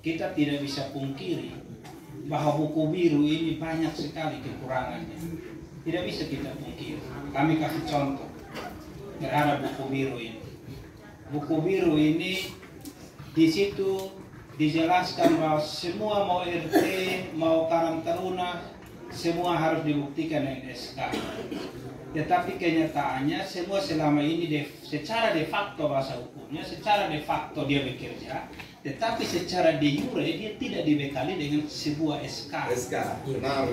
kita tidak bisa pungkiri bahwa buku biru ini banyak sekali kekurangannya. Tidak bisa kita pungkiri. Kami kasih contoh terhadap buku biru ini. Buku biru ini di situ dijelaskan bahwa semua mau RT, mau Karang Taruna, semua harus dibuktikan dengan SK. Tetapi kenyataannya semua selama ini secara de facto bahasa hukumnya, secara de facto dia bekerja, tetapi secara de jure dia tidak dibekali dengan sebuah SK. Benar.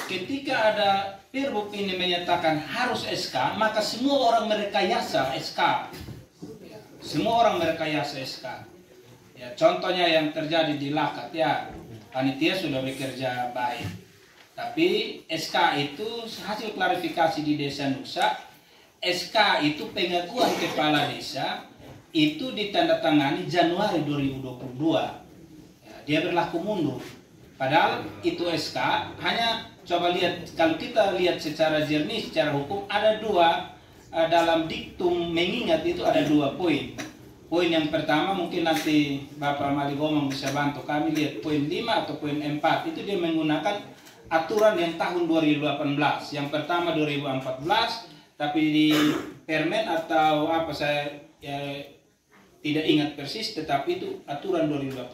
Ketika ada Perbuk ini menyatakan harus SK, maka semua orang merekayasa SK. Semua orang merekayasa SK. Ya, contohnya yang terjadi di Lakat, ya, panitia sudah bekerja baik. Tapi SK itu hasil klarifikasi di Desa Nusa, SK itu pengakuan kepala desa itu ditandatangani Januari 2022. Ya, dia berlaku mundur. Padahal itu SK hanya coba lihat, kalau kita lihat secara jernih, secara hukum ada dua dalam diktum mengingat itu ada 2 poin. Poin yang pertama mungkin nanti Bapak Mali Gomang bisa bantu kami lihat poin 5 atau poin 4 itu dia menggunakan aturan yang tahun 2018. Yang pertama 2014, tapi di permen atau apa saya tidak ingat persis, tetapi itu aturan 2018.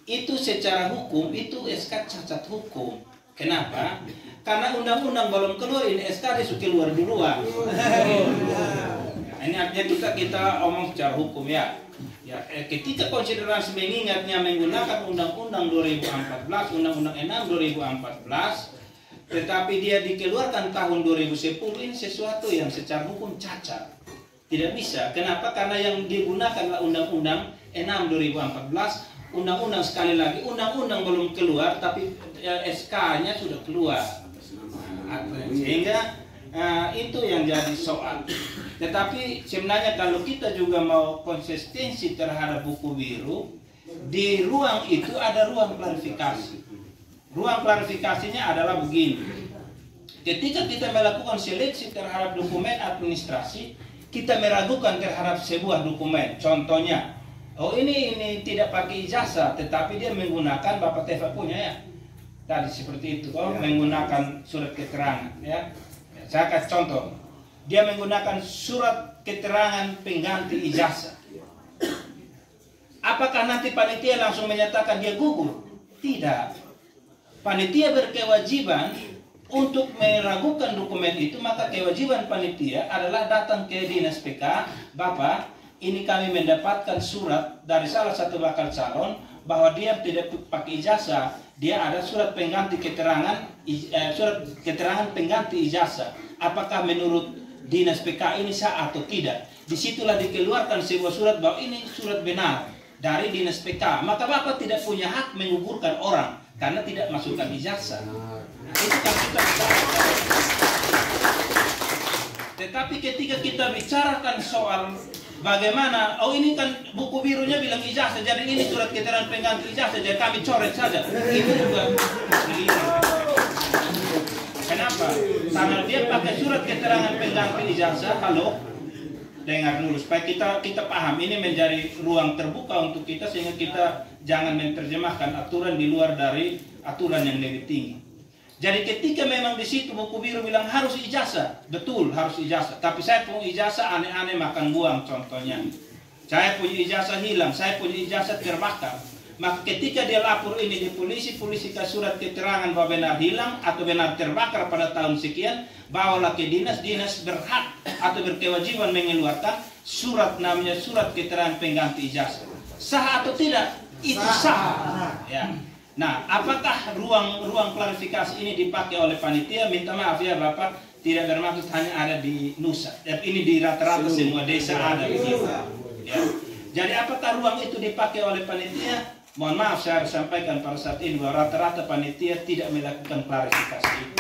Itu secara hukum itu SK cacat hukum. Kenapa? Karena undang-undang belum keluar, ini SK disuruh keluar duluan. Ini artinya kita omong secara hukum ya. Ya, ketika konsiderasi mengingatnya menggunakan Undang-Undang 2014, Undang-Undang 6 2014, tetapi dia dikeluarkan tahun 2010, ini sesuatu yang secara hukum cacat. Tidak bisa. Kenapa? Karena yang digunakanlah Undang-Undang 6 2014, Undang-Undang sekali lagi, Undang-Undang belum keluar, tapi SK-nya sudah keluar. Sehingga itu yang jadi soal. Tetapi sebenarnya kalau kita juga mau konsistensi terhadap buku biru, di ruang itu ada ruang klarifikasi. Ruang klarifikasinya adalah begini. Ketika kita melakukan seleksi terhadap dokumen administrasi, kita meragukan terhadap sebuah dokumen. Contohnya, oh ini tidak pakai ijazah, tetapi dia menggunakan Bapak Teva punya ya. Tadi seperti itu, menggunakan surat keterangan ya. Saya kasih contoh. Dia menggunakan surat keterangan pengganti ijazah. Apakah nanti panitia langsung menyatakan dia gugur? Tidak. Panitia berkewajiban untuk meragukan dokumen itu, maka kewajiban panitia adalah datang ke dinas PK, Bapak, ini kami mendapatkan surat dari salah satu bakal calon bahwa dia tidak pakai ijazah, dia ada surat pengganti keterangan, surat keterangan pengganti ijazah. Apakah menurut dinas PK ini sah atau tidak? Disitulah dikeluarkan sebuah surat bahwa ini surat benar dari dinas PK. Maka Bapak tidak punya hak menggugurkan orang karena tidak masukkan ijazah. Itu kan kita bicara. Tetapi ketika kita bicarakan soal bagaimana, oh ini kan buku birunya bilang ijazah, jadi ini surat keterangan pengganti ijazah, jadi kami coret saja. Itu juga kenapa? Karena dia pakai surat keterangan pengganti ijazah. Halo, dengar dulu supaya kita paham. Ini menjadi ruang terbuka untuk kita sehingga kita jangan menerjemahkan aturan di luar dari aturan yang lebih tinggi. Jadi ketika memang di situ buku biru bilang harus ijazah, betul harus ijazah. Tapi saya punya ijazah aneh-aneh makan buang contohnya. Saya punya ijazah hilang, saya punya ijazah terbakar. Maka ketika dia lapor ini di polisi, polisi kasih surat keterangan bahwa benar hilang atau benar terbakar pada tahun sekian, bawalah ke dinas, dinas berhak atau berkewajiban mengeluarkan surat namanya surat keterangan pengganti ijazah. Sah atau tidak? Itu sah. Ya. Nah, apakah ruang klarifikasi ini dipakai oleh panitia? Minta maaf ya Bapak, tidak bermaksud hanya ada di Nusa. Ini di rata-rata semua desa ada begitu. Ya. Jadi apakah ruang itu dipakai oleh panitia? Mohon maaf saya harus sampaikan pada saat ini bahwa rata-rata panitia tidak melakukan klarifikasi itu.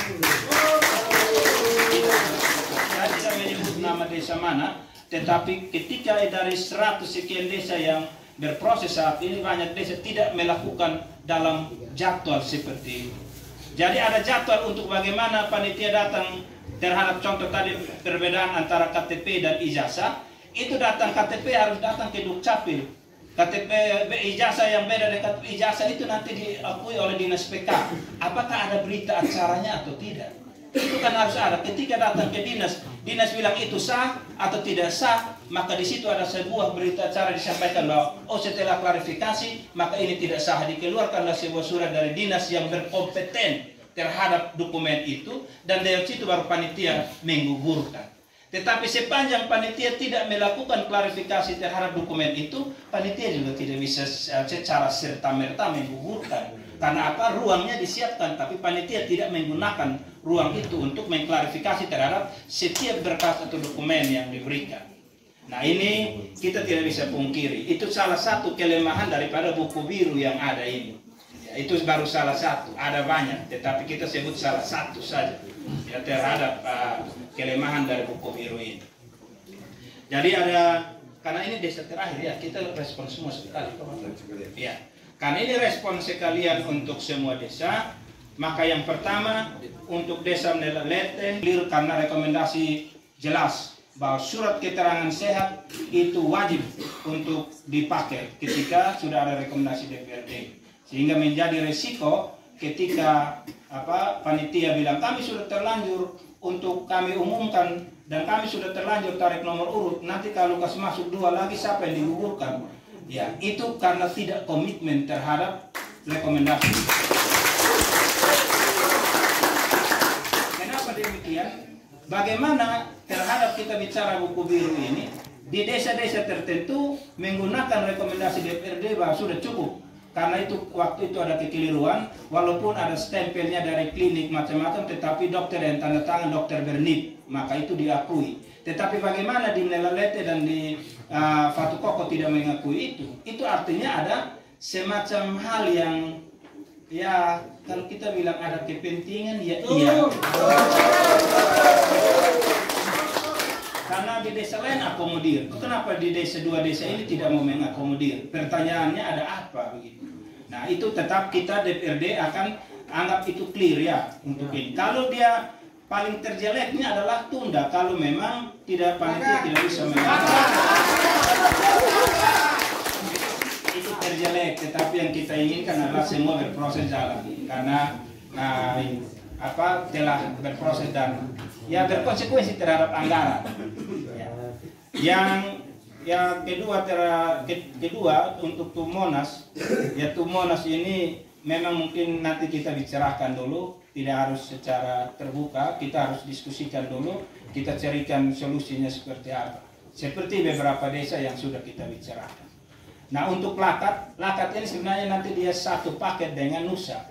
Saya tidak menyebut nama desa mana, tetapi ketika dari 100 sekian desa yang berproses saat ini, banyak desa tidak melakukan dalam jadwal seperti ini. Jadi ada jadwal untuk bagaimana panitia datang terhadap contoh tadi perbedaan antara KTP dan ijazah. itu datang KTP harus datang ke Dukcapil. KTP ijazah yang beda dengan ijazah itu nanti diakui oleh dinas PK. Apakah ada berita acaranya atau tidak? Itu kan harus ada. Ketika datang ke dinas bilang itu sah atau tidak sah, maka di situ ada sebuah berita acara disampaikan bahwa setelah klarifikasi maka ini tidak sah. Dikeluarkanlah sebuah surat dari dinas yang berkompeten terhadap dokumen itu, dan dari situ baru panitia menggugurkan. Tetapi sepanjang panitia tidak melakukan klarifikasi terhadap dokumen itu, panitia juga tidak bisa secara serta-merta menggugurkan. Karena apa? Ruangnya disiapkan, tapi panitia tidak menggunakan ruang itu untuk mengklarifikasi terhadap setiap berkas atau dokumen yang diberikan. Nah, ini kita tidak bisa pungkiri. Itu salah satu kelemahan daripada buku biru yang ada ini. Ya, itu baru salah satu, ada banyak, tetapi kita sebut salah satu saja ya, terhadap kelemahan dari buku biru ini. Jadi karena ini desa terakhir ya, kita respon semua sekali. Ya, karena ini respon sekalian untuk semua desa, maka yang pertama untuk desa Melalete, clear karena rekomendasi jelas bahwa surat keterangan sehat itu wajib untuk dipakai ketika sudah ada rekomendasi DPRD, sehingga menjadi resiko ketika panitia bilang kami sudah terlanjur untuk kami umumkan dan kami sudah terlanjur tarik nomor urut, nanti kalau kasih masuk 2 lagi siapa yang digugurkan? Ya, itu karena tidak komitmen terhadap rekomendasi. Kenapa demikian? Bagaimana terhadap kita bicara buku biru ini, di desa-desa tertentu menggunakan rekomendasi DPRD bahwa sudah cukup. Karena itu waktu itu ada kekeliruan, walaupun ada stempelnya dari klinik macam-macam, tetapi dokter yang tanda tangan dokter Bernit, maka itu diakui. Tetapi bagaimana di Melalete dan di Fatu Koko tidak mengakui itu artinya ada semacam hal yang ya kalau kita bilang ada kepentingan ya iya. Karena di desa lain akomodir, kenapa di dua desa ini tidak mau mengakomodir? Pertanyaannya ada apa begitu? Nah itu tetap kita DPRD akan anggap itu clear ya untuk ini. Kalau dia paling terjeleknya adalah tunda kalau memang tidak panitia tidak bisa mengakomodir. Itu terjelek, tetapi yang kita inginkan adalah semua berproses jalan karena telah berproses dan ya berkonsekuensi terhadap anggaran. Yang kedua untuk Tumonas, ya Tumonas ini memang mungkin nanti kita bicarakan dulu, tidak harus secara terbuka, kita harus diskusikan dulu, kita carikan solusinya seperti apa. Seperti beberapa desa yang sudah kita bicarakan. Nah untuk lakat ini sebenarnya nanti dia satu paket dengan Nusa.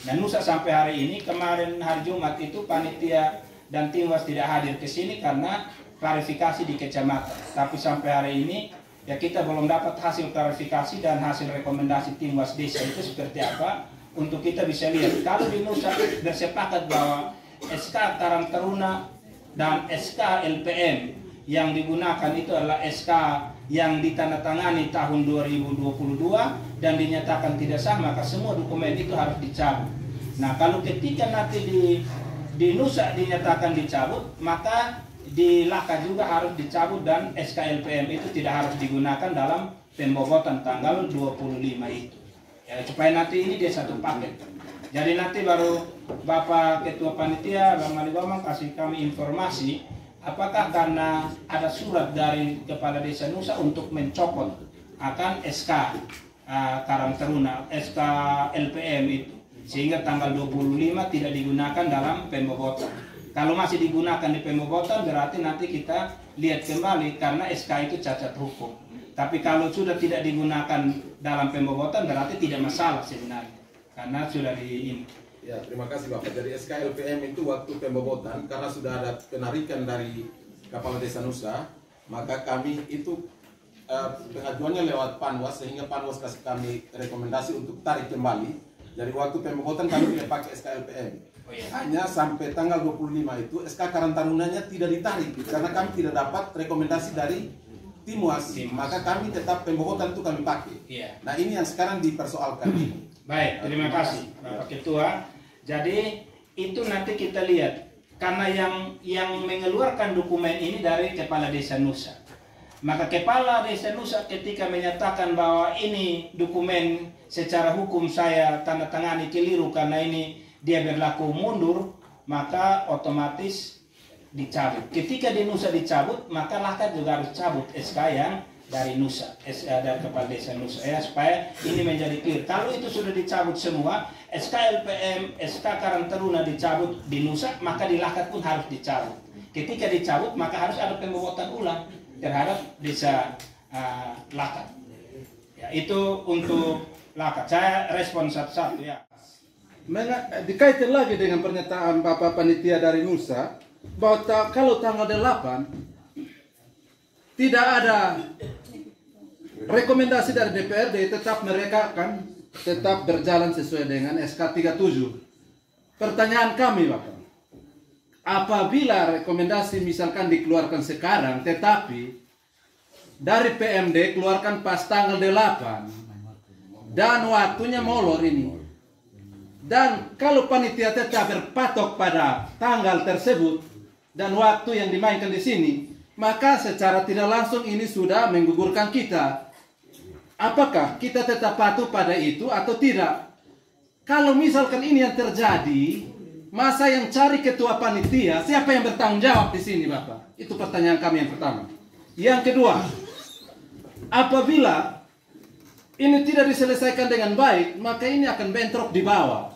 Dan Nusa sampai hari ini, kemarin hari Jumat itu panitia dan Timwas tidak hadir ke sini karena klarifikasi di kecamatan. Tapi sampai hari ini ya kita belum dapat hasil klarifikasi dan hasil rekomendasi Timwas desa itu seperti apa untuk kita bisa lihat. Kalau di Nusa bersepakat bahwa SK Karang Taruna dan SK LPM yang digunakan itu adalah SK yang ditandatangani tahun 2022 dan dinyatakan tidak sah, maka semua dokumen itu harus dicabut. Nah kalau ketika nanti di Nusa dinyatakan dicabut, maka di Laka juga harus dicabut dan SKLPM itu tidak harus digunakan dalam pembobotan tanggal 25 itu. Ya, supaya nanti ini dia satu paket. Jadi nanti baru Bapak Ketua Panitia, Bang Ali Bambang kasih kami informasi apakah karena ada surat dari Kepala Desa Nusa untuk mencopot akan SK Karang Taruna, SK LPM itu. Sehingga tanggal 25 tidak digunakan dalam pembobotan. Kalau masih digunakan di pembobotan berarti nanti kita lihat kembali karena SK itu cacat hukum. Tapi kalau sudah tidak digunakan dalam pembobotan berarti tidak masalah sebenarnya. Karena sudah di ini. Ya, terima kasih Bapak. Dari SK LPM itu waktu pembobotan karena sudah ada penarikan dari Kepala Desa Nusa, maka kami itu pengajuannya lewat Panwas sehingga Panwas kasih kami rekomendasi untuk tarik kembali. Jadi waktu pembobotan kami tidak pakai SK LPM. Hanya sampai tanggal 25 itu SK Karang Tarunanya tidak ditarik karena kami tidak dapat rekomendasi dari Timwas. Maka kami tetap pembobotan itu kami pakai. Nah ini yang sekarang dipersoalkan. Baik, terima kasih Bapak Ketua. Jadi itu nanti kita lihat karena yang mengeluarkan dokumen ini dari Kepala Desa Nusa. Maka kepala desa Nusa ketika menyatakan bahwa ini dokumen secara hukum saya tanda tangani keliru karena ini dia berlaku mundur, maka otomatis dicabut. Ketika di Nusa dicabut, maka Lakat juga harus cabut SK yang dari Nusa, dari kepala desa Nusa, ya, supaya ini menjadi clear. Kalau itu sudah dicabut semua, SK LPM, SK Karang Taruna dicabut di Nusa, maka di Lakat pun harus dicabut. Ketika dicabut, maka harus ada pembobotan ulang terhadap desa Lakat. Ya, itu untuk Lakat. Saya respon satu-satu ya. Dikaitkan lagi dengan pernyataan Bapak Panitia dari Nusa bahwa kalau tanggal 8 tidak ada rekomendasi dari DPRD, tetap mereka akan tetap berjalan sesuai dengan SK 37. Pertanyaan kami Bapak, apabila rekomendasi misalkan dikeluarkan sekarang, tetapi dari PMD keluarkan pas tanggal 8 dan waktunya molor ini, dan kalau panitia tetap berpatok pada tanggal tersebut dan waktu yang dimainkan di sini, maka secara tidak langsung ini sudah menggugurkan kita. Apakah kita tetap patuh pada itu atau tidak? Kalau misalkan ini yang terjadi, masa yang cari ketua panitia, siapa yang bertanggung jawab di sini, Bapak? Itu pertanyaan kami yang pertama. Yang kedua, apabila ini tidak diselesaikan dengan baik, maka ini akan bentrok di bawah.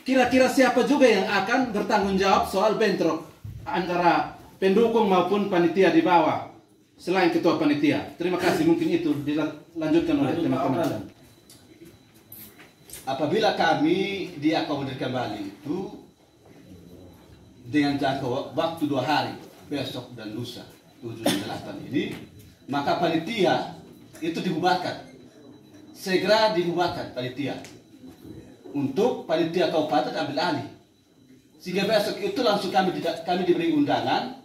Kira-kira siapa juga yang akan bertanggung jawab soal bentrok antara pendukung maupun panitia di bawah selain ketua panitia? Terima kasih, mungkin itu dilanjutkan oleh teman-teman. Apabila kami diakomodir kembali itu dengan jangka waktu 2 hari, besok dan lusa 7 dan 8 ini, maka panitia itu dibubarkan, segera dibubarkan panitia untuk panitia kabupaten ambil alih, sehingga besok itu langsung kami diberi undangan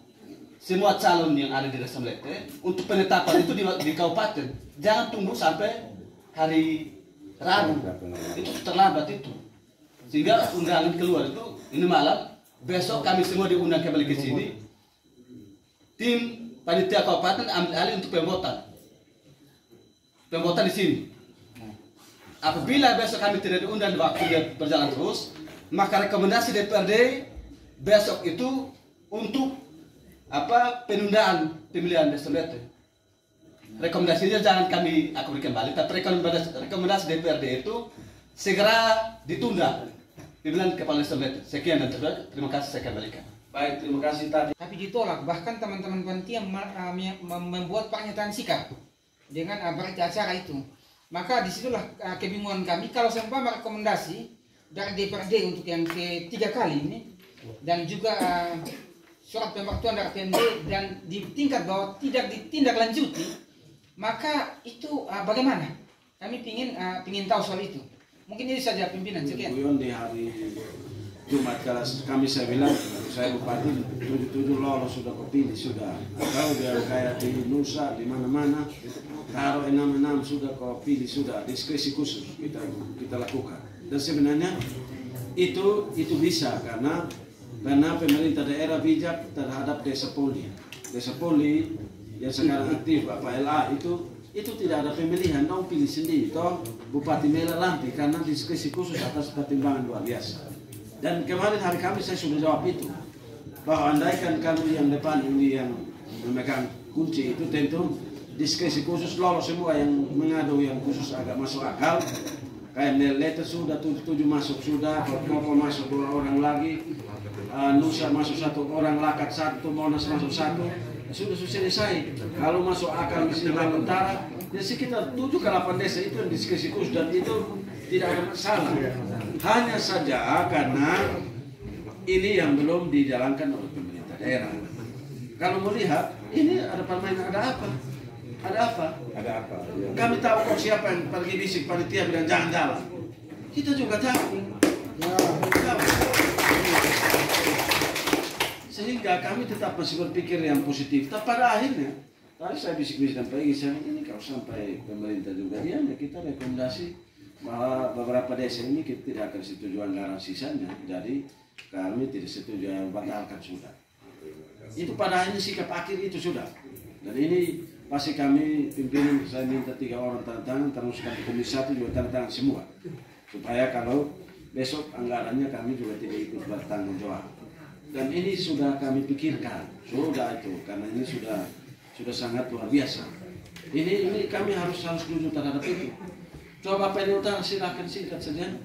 semua calon yang ada di Desa Melete untuk penetapan itu di kabupaten. Jangan tunggu sampai hari Rabu, itu terlambat itu, sehingga undangan keluar itu ini malam. Besok kami semua diundang kembali ke sini, tim panitia kabupaten ambil alih untuk pembobotan di sini. Apabila besok kami tidak diundang di waktu berjalan terus, maka rekomendasi DPRD besok itu untuk penundaan pemilihan Desa Melete. Rekomendasinya jangan kami berikan balik, tapi rekomendasi DPRD itu segera ditunda pemilihan kepala Desa Melete. Sekian dan terima kasih, saya kembalikan. Baik, terima kasih tadi. Tapi ditolak, bahkan teman-teman panitia membuat pernyataan sikap dengan berita acara itu. Maka disitulah kebingungan kami. Kalau seumpama rekomendasi dari DPRD untuk yang ketiga kali ini, dan juga surat pemberitahuan dari PMD dan di tingkat bawah tidak ditindaklanjuti, maka itu bagaimana? Kami ingin tahu soal itu. Mungkin ini saja pimpinan. Sekian. Di hari Jumat kami saya bilang, saya bupati 77 lolos sudah kepilih sudah. Kalau dia kayak di Nusa di mana-mana, kalau 66 sudah kepilih sudah, diskresi khusus kita lakukan. Dan sebenarnya itu bisa karena pemerintah daerah bijak terhadap desa poli. Desa poli yang sekarang aktif LA itu tidak ada pemilihan, dong pilih sendiri. Toh Bupati Mela Lampi karena diskresi khusus atas pertimbangan luar biasa. Dan kemarin hari Kamis saya sudah jawab itu, bahwa andaikan kami yang depan ini yang memegang kunci itu tentu diskresi khusus lolos semua yang mengadu yang khusus agak masuk akal. Kayak Melete sudah 7 masuk sudah, Kopo masuk 2 orang lagi, Nusa masuk 1 orang, Lakat 1, Monas masuk 1, sudah selesai. Kalau masuk akal di sini Utara, di sekitar 7 ke 8 desa itu yang diskresi khusus dan itu tidak ada masalah. Hanya saja karena ini yang belum dijalankan oleh pemerintah daerah. Kalau melihat ini ada permainan, ada apa? Ada apa? Kami tahu kok siapa yang pergi bisik panitia bilang jangan jalan. Kita juga tahu. Sehingga kami tetap masih berpikir yang positif. Tapi pada akhirnya, tadi saya bisik-bisik dan pagi saya ini kalau sampai pemerintah juga ya kita rekomendasi bahwa beberapa desa ini kita tidak akan setuju anggaran sisanya. Jadi kami tidak setuju yang batalkan sudah. Itu pada akhirnya sikap akhir itu sudah. Dan ini pasti kami pimpinan saya minta 3 orang tanda tangan, teruskan ke Komisi 1 juga tanda tangan semua, supaya kalau besok anggarannya kami juga tidak ikut bertanggung jawab. Dan ini sudah kami pikirkan, sudah itu, karena ini sudah sangat luar biasa. Ini kami harus setuju terhadap itu. Coba Pak Utara silakan singkat saja.